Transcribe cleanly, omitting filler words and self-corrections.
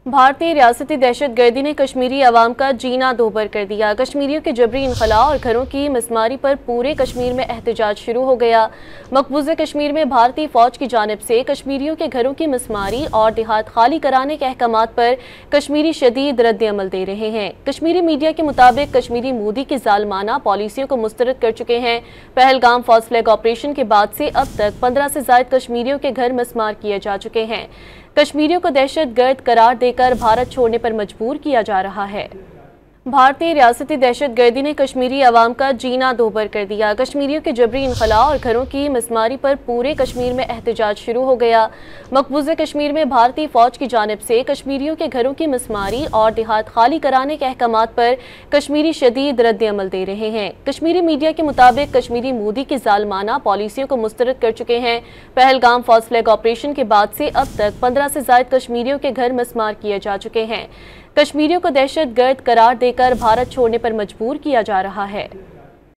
भारतीय रियासती दहशतगर्दी ने कश्मीरी अवाम का जीना दोभर कर दिया। कश्मीरियों के जबरी इनखला और घरों की मिसमारी पर पूरे कश्मीर में एहतजाज शुरू हो गया। मकबूजा कश्मीर में भारतीय फौज की जानिब से कश्मीरियों के घरों की मिसमारी और देहात खाली कराने के अहकामात पर कश्मीरी शदीद रद्द-ए-अमल दे रहे हैं। कश्मीरी मीडिया के मुताबिक कश्मीरी मोदी की जालमाना पॉलिसियों को मुस्तरद कर चुके हैं। पहलगाम फॉल्स फ्लैग ऑपरेशन के बाद से अब तक 15 से ज्यादा कश्मीरियों के घर मिसमार किए जा चुके हैं। कश्मीरियों को दहशतगर्द करार देकर भारत छोड़ने पर मजबूर किया जा रहा है। भारतीय रियासती दहशतगर्दी ने कश्मीरी अवाम का जीना दोभर कर दिया। कश्मीरियों के जबरी इनखला और घरों की मिसमारी पर पूरे कश्मीर में एहतजाज शुरू हो गया। मकबूजा कश्मीर में भारतीय फौज की जानिब से कश्मीरियों के घरों की मिसमारी और देहात खाली कराने के अहकामात पर कश्मीरी शदीद रद्द-ए-अमल दे रहे हैं। कश्मीरी मीडिया के मुताबिक कश्मीरी मोदी की जालमाना पॉलिसियों को मुस्तरद कर चुके हैं। पहलगाम फॉल्स फ्लैग ऑपरेशन के बाद से अब तक 15 से ज्यादा कश्मीरियों के घर मिसमार किए जा चुके हैं। कश्मीरियों को दहशतगर्द करार देकर भारत छोड़ने पर मजबूर किया जा रहा है।